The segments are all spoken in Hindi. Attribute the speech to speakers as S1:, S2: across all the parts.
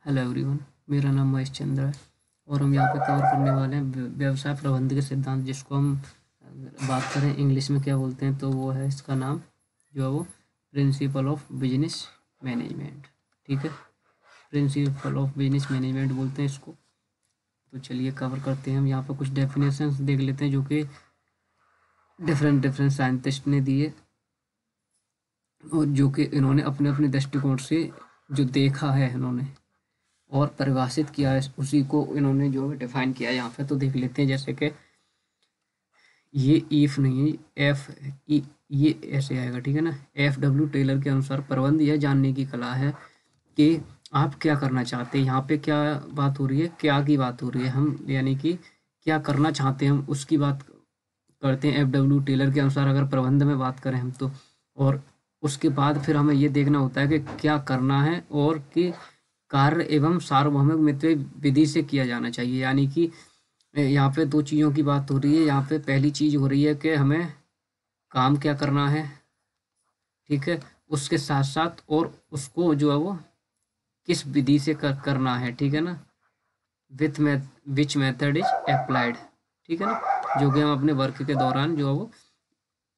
S1: Hello everyone. मेरा नाम महेश चंद्र है और हम यहाँ पे कवर करने वाले हैं व्यवसाय प्रबंधन के सिद्धांत, जिसको हम अगर बात करें इंग्लिश में क्या बोलते हैं तो वो है, इसका नाम जो है वो प्रिंसिपल ऑफ बिजनेस मैनेजमेंट। ठीक है, प्रिंसिपल ऑफ बिजनेस मैनेजमेंट बोलते हैं इसको। तो चलिए कवर करते हैं। हम यहाँ पे कुछ डेफिनेशंस देख लेते हैं जो कि डिफरेंट डिफरेंट साइंटिस्ट ने दिए और जो कि इन्होंने अपने अपने दृष्टिकोण से जो देखा है इन्होंने और परिभाषित किया है, उसी को इन्होंने जो है डिफाइन किया है यहाँ पे। तो देख लेते हैं, जैसे कि ये ईफ नहीं है, एफ ई, ये ऐसे आएगा, ठीक है ना। FW टेलर के अनुसार प्रबंध यह जानने की कला है कि आप क्या करना चाहते हैं। यहाँ पे क्या बात हो रही है, क्या की बात हो रही है, हम यानी कि क्या करना चाहते हैं हम उसकी बात करते हैं। FW टेलर के अनुसार अगर प्रबंध में बात करें हम तो, और उसके बाद फिर हमें ये देखना होता है कि क्या करना है और कि कार्य एवं सार्वभौमिक मित्र विधि से किया जाना चाहिए। यानी कि यहाँ पे दो चीज़ों की बात हो रही है। यहाँ पे पहली चीज़ हो रही है कि हमें काम क्या करना है, ठीक है, उसके साथ साथ और उसको जो है वो किस विधि से करना है, ठीक है ना, विच मेथड इज अप्लाइड, ठीक है ना, जो कि हम अपने वर्क के दौरान जो है वो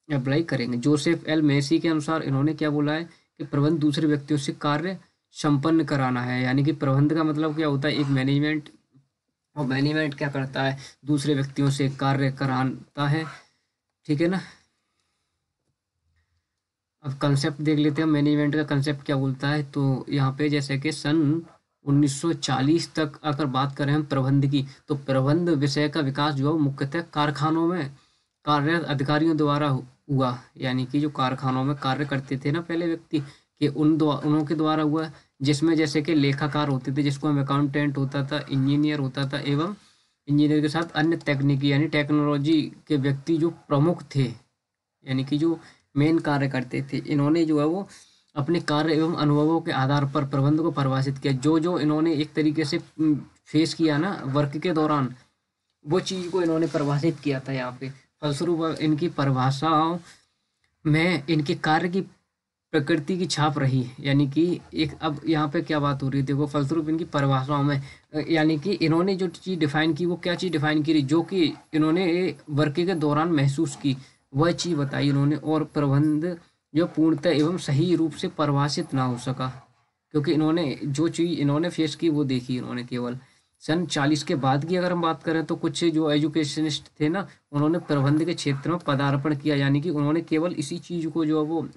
S1: अप्लाई करेंगे। जोसेफ एल मेसी के अनुसार इन्होंने क्या बोला है कि प्रबंध दूसरे व्यक्तियों से कार्य संपन्न कराना है। यानी कि प्रबंध का मतलब क्या होता है, एक मैनेजमेंट, और मैनेजमेंट क्या करता है, दूसरे व्यक्तियों से कार्य कराता है, ठीक है ना। अब कंसेप्ट देख लेते हैं, मैनेजमेंट का कंसेप्ट क्या बोलता है। तो यहाँ पे जैसे कि सन 1940 तक अगर बात करें हम प्रबंध की, तो प्रबंध विषय का विकास जो है मुख्यतः कारखानों में कार्यरत अधिकारियों द्वारा हुआ। यानी कि जो कारखानों में कार्य करते थे ना पहले व्यक्ति, कि उन्हों के द्वारा हुआ, जिसमें जैसे कि लेखाकार होते थे, जिसको हम अकाउंटेंट होता था, इंजीनियर होता था, एवं इंजीनियर के साथ अन्य तकनीकी यानी टेक्नोलॉजी के व्यक्ति जो प्रमुख थे, यानी कि जो मेन कार्य करते थे। इन्होंने जो है वो अपने कार्य एवं अनुभवों के आधार पर प्रबंध को परिभाषित किया। जो जो इन्होंने एक तरीके से फेस किया ना वर्क के दौरान, वो चीज़ को इन्होंने परिभाषित किया था यहाँ पे। फलस्वरूप इनकी परिभाषाओं में इनके कार्य की प्रकृति की छाप रही है। यानी कि एक, अब यहाँ पे क्या बात हो रही है देखो, फलस्वरूप इनकी परिभाषाओं में यानी कि इन्होंने जो चीज़ डिफाइन की, वो क्या चीज़ डिफाइन की रही, जो कि इन्होंने वर्क के दौरान महसूस की, वह चीज़ बताई इन्होंने। और प्रबंध जो पूर्णतः एवं सही रूप से परिभाषित ना हो सका, क्योंकि इन्होंने जो चीज़ इन्होंने फेस की वो देखी इन्होंने केवल। सन 40 के बाद की अगर हम बात करें तो कुछ जो एजुकेशनिस्ट थे ना, उन्होंने प्रबंध के क्षेत्र में पदार्पण किया। यानी कि उन्होंने केवल इसी चीज़ को जो है वो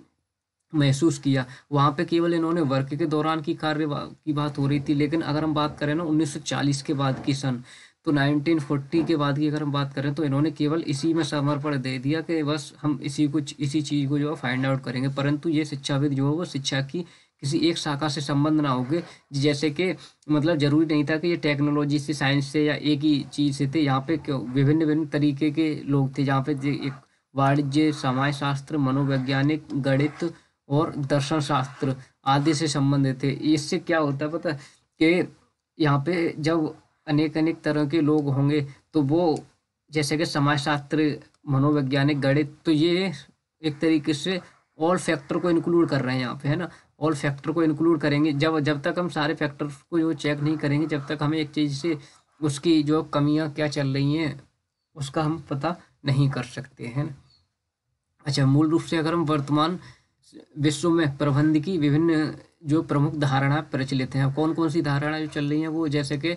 S1: महसूस किया। वहाँ पे केवल इन्होंने वर्क के दौरान की कार्य की बात हो रही थी। लेकिन अगर हम बात करें ना 1940 के बाद की सन, तो 1940 के बाद की अगर हम बात करें तो इन्होंने केवल इसी में समर्पण दे दिया कि बस हम इसी चीज़ को जो है फाइंड आउट करेंगे। परंतु ये शिक्षाविद जो है वो शिक्षा की किसी एक शाखा से संबंध ना होगे। जैसे कि मतलब जरूरी नहीं था कि ये टेक्नोलॉजी से, साइंस से या एक ही चीज़ से थे। यहाँ पे विभिन्न विभिन्न तरीके के लोग थे। जहाँ पे एक वाणिज्य, समाज शास्त्र, मनोवैज्ञानिक, गणित और दर्शन शास्त्र आदि से संबंधित थे। इससे क्या होता है पता है कि यहाँ पे जब अनेक अनेक तरह के लोग होंगे, तो वो जैसे कि समाजशास्त्र, मनोवैज्ञानिक, गणित, तो ये एक तरीके से ऑल फैक्टर को इंक्लूड कर रहे हैं यहाँ पे, है ना। ऑल फैक्टर को इंक्लूड करेंगे। जब जब तक हम सारे फैक्टर्स को जो चेक नहीं करेंगे, जब तक हमें एक चीज़ से उसकी जो कमियां क्या चल रही हैं उसका हम पता नहीं कर सकते हैं। अच्छा, मूल रूप से अगर हम वर्तमान विश्व में प्रबंध की विभिन्न जो प्रमुख धारणा प्रचलित हैं, कौन कौन सी धारणा जो चल रही हैं वो, जैसे कि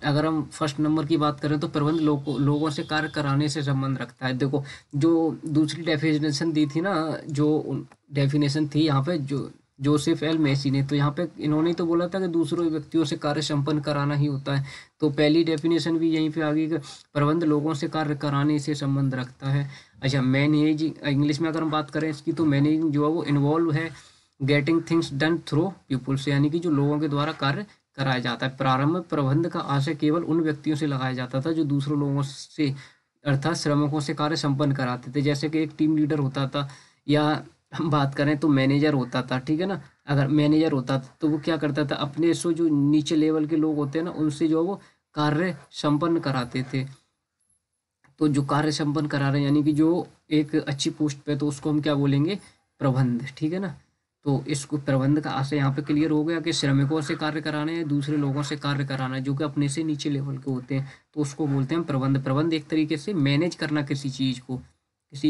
S1: अगर हम फर्स्ट नंबर की बात करें तो प्रबंध लोगों से कार्य कराने से संबंध रखता है। देखो, जो दूसरी डेफिनेशन दी थी ना, जो डेफिनेशन थी यहाँ पे जो जोसेफ एल मेसी ने, तो यहाँ पे इन्होंने तो बोला था कि दूसरों व्यक्तियों से कार्य संपन्न कराना ही होता है। तो पहली डेफिनेशन भी यहीं पे आ गई कि प्रबंध लोगों से कार्य कराने से संबंध रखता है। अच्छा, मैनेजिंग, इंग्लिश में अगर हम बात करें इसकी, तो मैनेजिंग जो है वो इन्वॉल्व है getting things done through peoples, यानी कि जो लोगों के द्वारा कार्य कराया जाता है। प्रारंभ में प्रबंध का आशय केवल उन व्यक्तियों से लगाया जाता था जो दूसरों लोगों से अर्थात श्रमिकों से कार्य संपन्न कराते थे। जैसे कि एक टीम लीडर होता था, या हम बात करें तो मैनेजर होता था, ठीक है ना। अगर मैनेजर होता था तो वो क्या करता था, अपने से जो नीचे लेवल के लोग होते हैं ना, उनसे जो वो कार्य संपन्न कराते थे। तो जो कार्य संपन्न करा रहे हैं यानी कि जो एक अच्छी पोस्ट पे, तो उसको हम क्या बोलेंगे, प्रबंध, ठीक है ना। तो इसको प्रबंध का आशय यहाँ पे क्लियर हो गया कि श्रमिकों से कार्य कराना है, दूसरे लोगों से कार्य कराना है जो कि अपने से नीचे लेवल के होते हैं, तो उसको बोलते हैं प्रबंध। प्रबंध एक तरीके से मैनेज करना किसी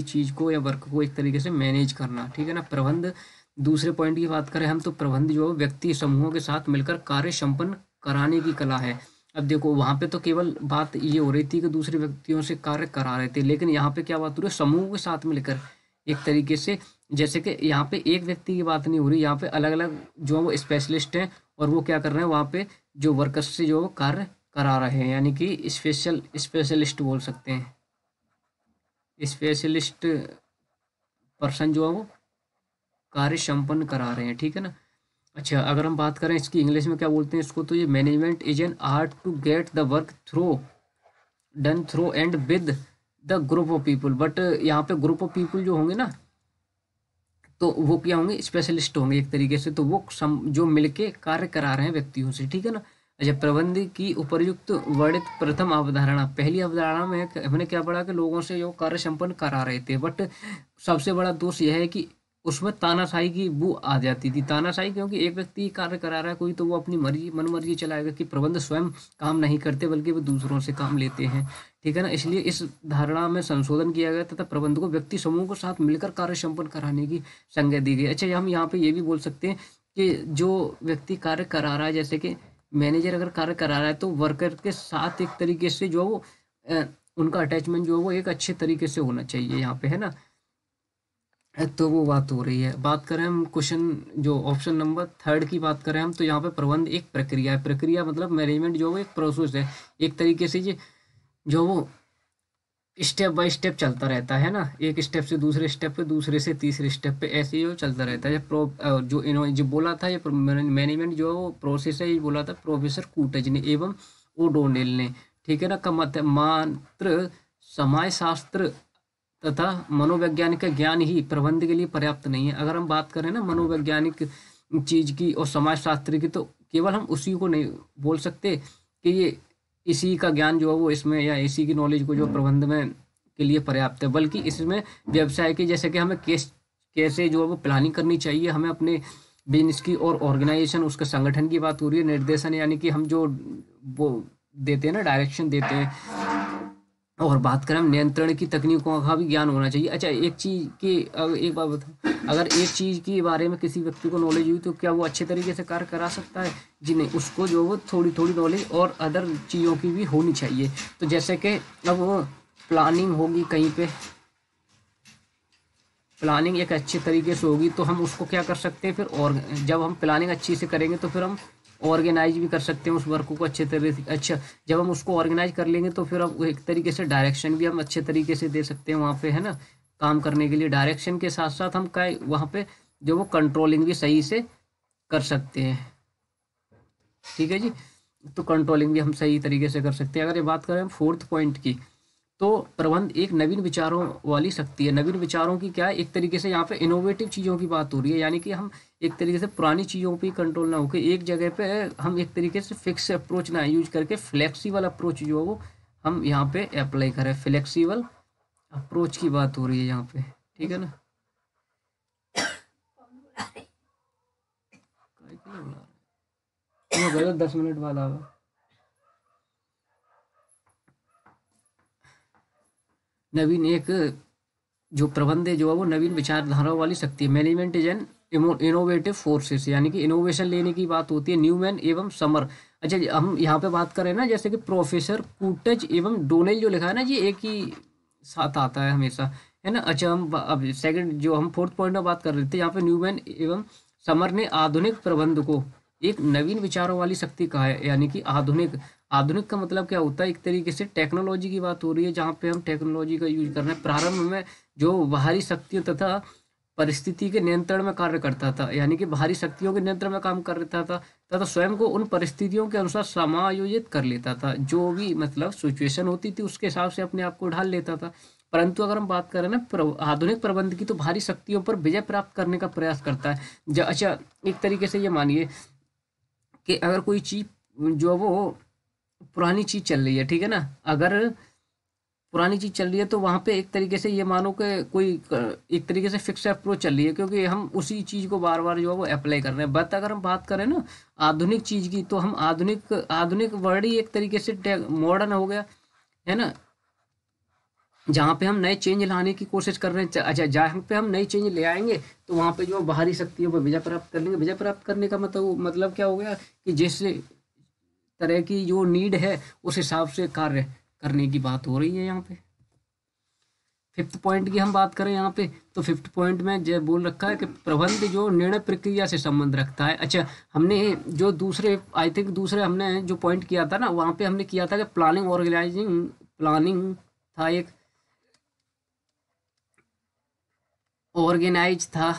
S1: चीज़ को या वर्क को एक तरीके से मैनेज करना, ठीक है ना। प्रबंध दूसरे पॉइंट की बात करें हम तो प्रबंध जो है व्यक्ति समूहों के साथ मिलकर कार्य संपन्न कराने की कला है। अब देखो वहाँ पे तो केवल बात ये हो रही थी कि दूसरे व्यक्तियों से कार्य करा रहे थे, लेकिन यहाँ पे क्या बात हो रही है, समूह के साथ मिलकर एक तरीके से, जैसे कि यहाँ पे एक व्यक्ति की बात नहीं हो रही, यहाँ पे अलग अलग जो वो स्पेशलिस्ट हैं और वो क्या कर रहे हैं वहाँ पे जो वर्कर्स से जो कार्य करा रहे हैं, यानी कि स्पेशलिस्ट बोल सकते हैं, स्पेशलिस्ट पर्सन जो है वो कार्य संपन्न करा रहे हैं, ठीक है ना। अच्छा, अगर हम बात करें इसकी इंग्लिश में क्या बोलते हैं इसको, तो ये management is an art to get the work done through and with the group of people. But यहाँ पे ग्रुप ऑफ पीपल जो होंगे ना, तो वो क्या होंगे, स्पेशलिस्ट होंगे एक तरीके से, तो वो जो मिलके कार्य करा रहे हैं व्यक्तियों से, ठीक है ना। अच्छा, प्रबंध की उपर्युक्त वर्णित प्रथम अवधारणा, पहली अवधारणा में हमने क्या पढ़ा कि लोगों से जो कार्य संपन्न करा रहे थे, बट सबसे बड़ा दोष यह है कि उसमें तानाशाही की बू आ जाती थी। तानाशाही क्योंकि एक व्यक्ति कार्य करा रहा है कोई, तो वो अपनी मन मर्जी चलाएगा कि प्रबंध स्वयं काम नहीं करते बल्कि वो दूसरों से काम लेते हैं, ठीक है ना। इसलिए इस धारणा में संशोधन किया गया तथा प्रबंध को व्यक्ति समूह के साथ मिलकर कार्य संपन्न कराने की संज्ञा दी गई। अच्छा, हम यहाँ पे ये भी बोल सकते हैं कि जो व्यक्ति कार्य करा रहा है, जैसे कि मैनेजर अगर कार्य करा रहा है तो वर्कर के साथ एक तरीके से जो वो उनका अटैचमेंट जो है वो एक अच्छे तरीके से होना चाहिए यहाँ पे, है ना। तो वो बात हो रही है। बात करें हम क्वेश्चन जो ऑप्शन नंबर 3 की बात करें हम, तो यहाँ पे प्रबंध एक प्रक्रिया है। प्रक्रिया मतलब मैनेजमेंट जो वो एक प्रोसेस है, एक तरीके से ये जो वो स्टेप बाय स्टेप चलता रहता है ना, एक स्टेप से दूसरे स्टेप पे, दूसरे से तीसरे स्टेप पे, ऐसे ही वो चलता रहता है। जो बोला था ये मैनेजमेंट जो है वो प्रोसेस है, ये बोला था प्रोफेसर कूटज ने एवं ओडोनेल ने, ठीक है ना। का मत मात्र समाजशास्त्र तथा मनोवैज्ञानिक का ज्ञान ही प्रबंध के लिए पर्याप्त नहीं है। अगर हम बात करें ना मनोवैज्ञानिक चीज़ की और समाजशास्त्र की, तो केवल हम उसी को नहीं बोल सकते कि ये इसी का ज्ञान जो है वो इसमें, या इसी की नॉलेज को जो प्रबंध में के लिए पर्याप्त है, बल्कि इसमें व्यवसाय की, जैसे कि हमें कैसे जो है वो प्लानिंग करनी चाहिए, हमें अपने बिजनेस की और ऑर्गेनाइजेशन उसके संगठन की बात हो रही है, निर्देशन यानी कि हम जो वो देते हैं ना, डायरेक्शन देते हैं, और बात करें हम नियंत्रण की तकनीकों का भी ज्ञान होना चाहिए। अच्छा, एक चीज़ की एक बात बताओ, अगर एक चीज़ के बारे में किसी व्यक्ति को नॉलेज हुई तो क्या वो अच्छे तरीके से कार्य करा सकता है? जी नहीं, उसको जो वो थोड़ी थोड़ी नॉलेज और अदर चीज़ों की भी होनी चाहिए। तो जैसे कि अब प्लानिंग होगी कहीं पे, प्लानिंग एक अच्छे तरीके से होगी तो हम उसको क्या कर सकते हैं फिर, और जब हम प्लानिंग अच्छी से करेंगे तो फिर हम ऑर्गेनाइज भी कर सकते हैं उस वर्क को अच्छे तरीके से। अच्छा, जब हम उसको ऑर्गेनाइज कर लेंगे तो फिर अब एक तरीके से डायरेक्शन भी हम अच्छे तरीके से दे सकते हैं वहाँ पे, है ना। काम करने के लिए डायरेक्शन के साथ साथ हम क्या वहाँ पे जो वो कंट्रोलिंग भी सही से कर सकते हैं, ठीक है जी। तो कंट्रोलिंग भी हम सही तरीके से कर सकते हैं। अगर ये बात करें 4th पॉइंट की, तो प्रबंध एक नवीन विचारों वाली शक्ति है। नवीन विचारों की क्या है, एक तरीके से यहाँ पे इनोवेटिव चीज़ों की बात हो रही है, यानी कि हम एक तरीके से पुरानी चीज़ों पे कंट्रोल ना होकर एक जगह पे हम एक तरीके से फिक्स अप्रोच ना यूज करके फ्लेक्सिबल अप्रोच जो है वो हम यहाँ पे अप्लाई करें। फ्लेक्सिबल अप्रोच की बात हो रही है यहाँ पे, ठीक है ना। 10 मिनट बाद आवा। नवीन एक जो प्रबंध है जो है वो नवीन विचारधाराओं वाली शक्ति है। Management is an innovative forces, यानी कि इनोवेशन लेने की बात होती है। न्यूमैन एवं समर। अच्छा, हम यहाँ पे बात करें ना, जैसे कि प्रोफेसर कूटज एवं डोनेल जो लिखा है ना, ये एक ही साथ आता है हमेशा, है ना। अच्छा, हम अब सेकंड जो हम 4th पॉइंट में बात कर रहे थे, यहाँ पे न्यूमैन एवं समर ने आधुनिक प्रबंध को एक नवीन विचारों वाली शक्ति कहा है, यानी कि आधुनिक। आधुनिक का मतलब क्या होता है, एक तरीके से टेक्नोलॉजी की बात हो रही है, जहाँ पे हम टेक्नोलॉजी का यूज कर रहे हैं। प्रारंभ में जो बाहरी शक्तियों तथा परिस्थिति के नियंत्रण में कार्य करता था, यानी कि बाहरी शक्तियों के नियंत्रण में काम कर रहा था तथा स्वयं को उन परिस्थितियों के अनुसार समायोजित कर लेता था। जो भी मतलब सिचुएशन होती थी उसके हिसाब से अपने आप को ढाल लेता था। परंतु अगर हम बात करें ना आधुनिक प्रबंध की, तो बाहरी शक्तियों पर विजय प्राप्त करने का प्रयास करता है। अच्छा, एक तरीके से ये मानिए कि अगर कोई चीज़ जो वो पुरानी चीज़ चल रही है, ठीक है ना, अगर पुरानी चीज़ चल रही है तो वहाँ पे एक तरीके से ये मानो कि कोई एक तरीके से फिक्स अप्रोच चल रही है, क्योंकि हम उसी चीज़ को बार बार जो है वो अप्लाई कर रहे हैं। बट अगर हम बात करें ना आधुनिक चीज़ की, तो हम आधुनिक आधुनिक वर्ड ही एक तरीके से मॉडर्न हो गया है ना, जहाँ पे हम नए चेंज लाने की कोशिश कर रहे हैं। अच्छा, जहाँ पे हम नई चेंज ले आएंगे तो वहाँ पे जो बाहरी शक्तियों पर विजय प्राप्त कर लेंगे। विजय प्राप्त करने का मतलब क्या हो गया कि जिस तरह की जो नीड है उस हिसाब से कार्य करने की बात हो रही है यहाँ पे। फिफ्थ पॉइंट की हम बात करें यहाँ पे, तो फिफ्थ पॉइंट में जो बोल रखा है कि प्रबंध जो निर्णय प्रक्रिया से संबंध रखता है। अच्छा, हमने जो दूसरे आई थिंक दूसरे हमने जो पॉइंट किया था ना, वहाँ पे हमने किया था कि प्लानिंग ऑर्गेनाइजिंग प्लानिंग था, एक ऑर्गेनाइज था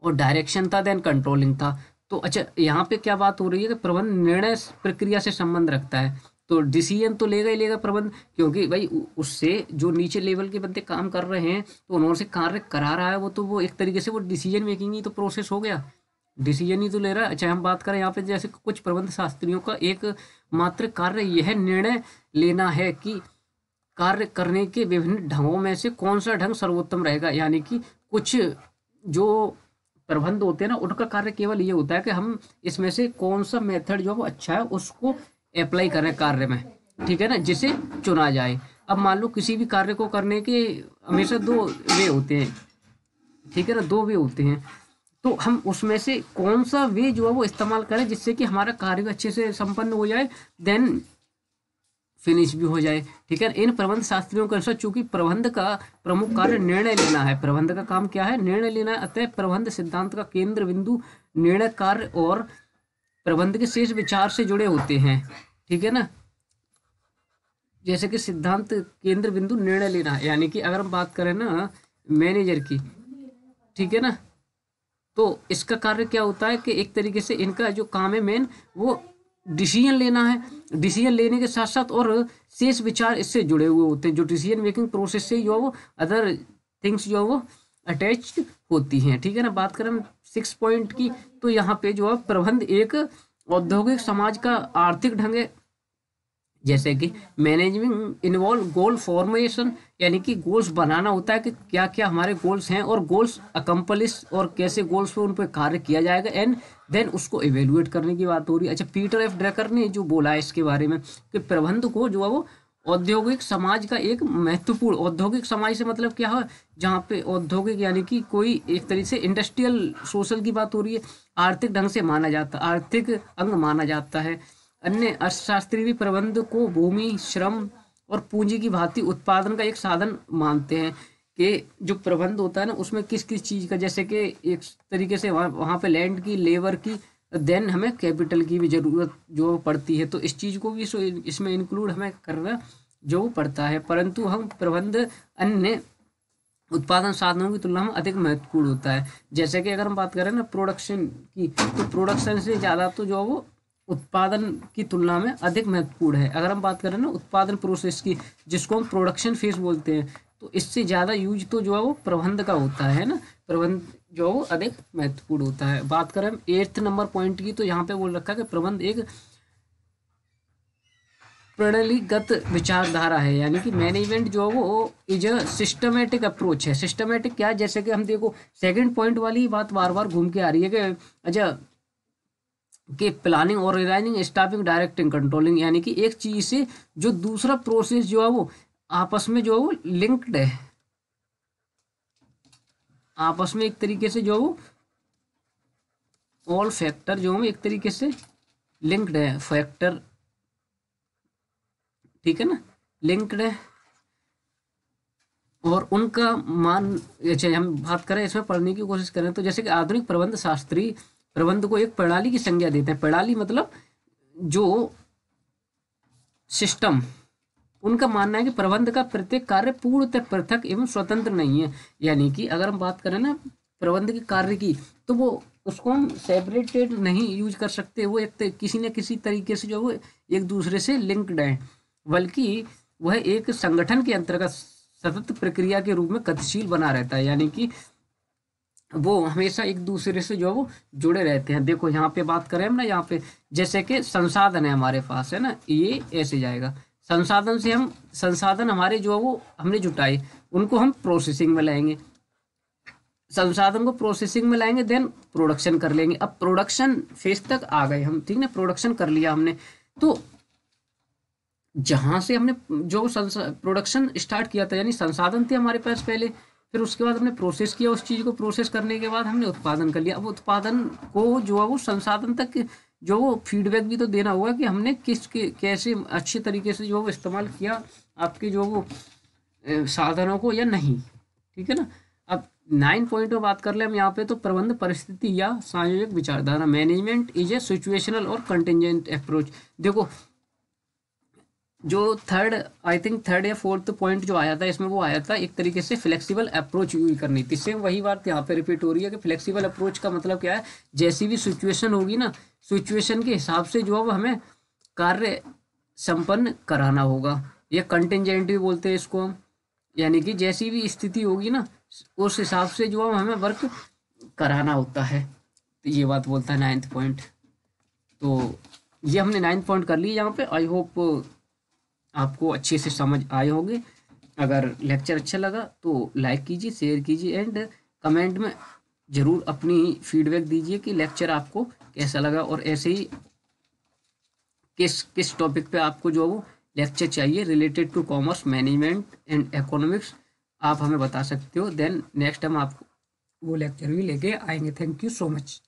S1: और डायरेक्शन था, देन कंट्रोलिंग था। तो अच्छा, यहाँ पे क्या बात हो रही है कि प्रबंध निर्णय प्रक्रिया से संबंध रखता है, तो डिसीजन तो लेगा ही लेगा प्रबंध, क्योंकि भाई उससे जो नीचे लेवल के बंदे काम कर रहे हैं तो उन्होंने से कार्य करा रहा है वो, तो वो एक तरीके से वो डिसीजन मेकिंग ही तो प्रोसेस हो गया, डिसीजन ही तो ले रहा है। अच्छा, हम बात करें यहाँ पे जैसे कुछ प्रबंध शास्त्रियों का एक मात्र कार्य यह निर्णय लेना है कि कार्य करने के विभिन्न ढंगों में से कौन सा ढंग सर्वोत्तम रहेगा। यानी कि कुछ जो प्रबंध होते हैं ना, उनका कार्य केवल ये होता है कि हम इसमें से कौन सा मेथड जो है वो अच्छा है उसको अप्लाई करें कार्य में, ठीक है ना, जिसे चुना जाए। अब मान लो किसी भी कार्य को करने के हमेशा दो वे होते हैं, ठीक है ना, दो वे होते हैं, तो हम उसमें से कौन सा वे जो है वो इस्तेमाल करें जिससे कि हमारा कार्य भी अच्छे से संपन्न हो जाए, देन फिनिश भी हो जाए, ठीक है। इन प्रबंध शास्त्रियों के अनुसार चूंकि प्रबंध का प्रमुख कार्य निर्णय लेना है, प्रबंध का काम क्या है, निर्णय लेना है, अतः प्रबंध सिद्धांत का केंद्र बिंदु निर्णय कार्य और प्रबंध के शेष विचार से जुड़े होते हैं, ठीक है ना। जैसे कि सिद्धांत केंद्र बिंदु निर्णय लेना है, यानी कि अगर हम बात करें ना मैनेजर की, ठीक है ना, तो इसका कार्य क्या होता है कि एक तरीके से इनका जो काम है मेन वो डिसीजन लेना है, डिसीजन लेने के साथ साथ और शेष विचार इससे जुड़े हुए होते हैं, जो डिसीजन मेकिंग प्रोसेस से जो है वो अदर थिंग्स जो है वो अटैच्ड होती हैं, ठीक है ना। बात करें 6 पॉइंट की, तो यहाँ पे जो है प्रबंध एक औद्योगिक समाज का आर्थिक ढंग है, जैसे कि मैनेजमेंट इन्वॉल्व गोल फॉर्मेशन, यानी कि गोल्स बनाना होता है कि क्या क्या हमारे गोल्स हैं और गोल्स अकम्पलिश और कैसे गोल्स पे उन पर कार्य किया जाएगा, एंड देन उसको इवेलुएट करने की बात हो रही है। अच्छा, पीटर एफ ड्रकर ने जो बोला है इसके बारे में कि प्रबंध को जो है वो औद्योगिक समाज का एक महत्वपूर्ण, औद्योगिक समाज से मतलब क्या है, जहाँ पे औद्योगिक यानी कि कोई एक तरीके से इंडस्ट्रियल सोशल की बात हो रही है, आर्थिक ढंग से माना जाता, आर्थिक अंग माना जाता है। अन्य अर्थशास्त्री भी प्रबंध को भूमि, श्रम और पूंजी की भांति उत्पादन का एक साधन मानते हैं कि जो प्रबंध होता है ना उसमें किस किस चीज़ का, जैसे कि एक तरीके से वहाँ पे लैंड की, लेबर की, देन हमें कैपिटल की भी ज़रूरत जो पड़ती है, तो इस चीज़ को भी इसमें इंक्लूड हमें करना जो पड़ता है। परंतु हम प्रबंध अन्य उत्पादन साधनों की तुलना में अधिक महत्वपूर्ण होता है। जैसे कि अगर हम बात करें ना प्रोडक्शन की, तो प्रोडक्शन से ज़्यादा तो जो वो उत्पादन की तुलना में अधिक महत्वपूर्ण है। अगर हम बात करें ना उत्पादन प्रोसेस की, जिसको हम प्रोडक्शन फेज बोलते हैं, तो इससे ज़्यादा यूज तो जो है वो प्रबंध का होता है ना, प्रबंध जो है वो अधिक महत्वपूर्ण होता है। बात करें 8th नंबर पॉइंट की, तो यहाँ पे बोल रखा है कि प्रबंध एक प्रणालीगत विचारधारा है, यानी कि मैनेजमेंट जो है वो इज अ सिस्टमेटिक अप्रोच है। सिस्टमेटिक क्या है, जैसे कि हम देखो सेकंड पॉइंट वाली बात बार बार घूम के आ रही है कि अच्छा कि planning, organizing, staffing, directing, controlling, यानी कि एक चीज से जो दूसरा प्रोसेस जो है वो आपस में जो है वो लिंक्ड है, आपस में एक तरीके से जो है वो ऑल फैक्टर जो है एक तरीके से लिंक्ड है, फैक्टर, ठीक है ना, लिंक्ड है, और उनका मान, अच्छा हम बात करें इसमें पढ़ने की कोशिश करें तो जैसे कि आधुनिक प्रबंध शास्त्री प्रबंध को एक प्रणाली की संज्ञा देते हैं। प्रणाली मतलब जो सिस्टम, उनका मानना है कि प्रबंध का प्रत्येक कार्य पूर्णतः पृथक एवं स्वतंत्र नहीं है। यानी कि अगर हम बात करें ना प्रबंध के कार्य की, तो वो उसको हम सेपरेटेड नहीं यूज कर सकते, वो एक किसी न किसी तरीके से जो वो एक दूसरे से लिंक्ड है, बल्कि वह एक संगठन के अंतर्गत सतत प्रक्रिया के रूप में गतिशील बना रहता है, यानी कि वो हमेशा एक दूसरे से जो वो जुड़े रहते हैं। देखो यहाँ पे बात करें हम ना, यहाँ पे जैसे कि संसाधन है हमारे पास है ना, ये ऐसे जाएगा संसाधन हमारे जो है वो हमने जुटाए, उनको हम प्रोसेसिंग में लाएंगे, संसाधन को प्रोसेसिंग में लाएंगे, देन प्रोडक्शन कर लेंगे। अब प्रोडक्शन फेज तक आ गए हम, ठीक ना, प्रोडक्शन कर लिया हमने। तो जहां से हमने जो प्रोडक्शन स्टार्ट किया था, यानी संसाधन थे हमारे पास पहले, फिर उसके बाद हमने प्रोसेस किया, उस चीज़ को प्रोसेस करने के बाद हमने उत्पादन कर लिया। अब उत्पादन को जो है वो संसाधन तक जो वो फीडबैक भी तो देना होगा कि हमने कैसे अच्छे तरीके से जो वो इस्तेमाल किया आपके जो वो साधनों को या नहीं, ठीक है ना। अब 9 पॉइंट में बात कर ले हम यहाँ पे, तो प्रबंध परिस्थिति या संयोजक विचारधारा, मैनेजमेंट इज ए सिचुएशनल और कंटिजेंट अप्रोच। देखो जो आई थिंक थर्ड या फोर्थ पॉइंट जो आया था इसमें, वो आया था एक तरीके से फ्लेक्सिबल अप्रोच यूज करनी थी। सेम वही बात यहाँ पे रिपीट हो रही है कि फ्लेक्सिबल अप्रोच का मतलब क्या है, जैसी भी सिचुएशन होगी ना, सिचुएशन के हिसाब से जो है हमें कार्य संपन्न कराना होगा, या कंटिजेंट भी बोलते हैं इसको हम, यानी कि जैसी भी स्थिति होगी ना उस हिसाब से जो है हमें वर्क कराना होता है। तो ये बात बोलता है 9th पॉइंट। तो ये हमने 9th पॉइंट कर ली यहाँ पे। आई होप आपको अच्छे से समझ आए होंगे। अगर लेक्चर अच्छा लगा तो लाइक कीजिए, शेयर कीजिए एंड कमेंट में ज़रूर अपनी फीडबैक दीजिए कि लेक्चर आपको कैसा लगा, और ऐसे ही किस किस टॉपिक पे आपको जो वो लेक्चर चाहिए related to commerce, management and economics, आप हमें बता सकते हो। देन नेक्स्ट टाइम आपको वो लेक्चर भी लेके आएंगे। Thank you so much.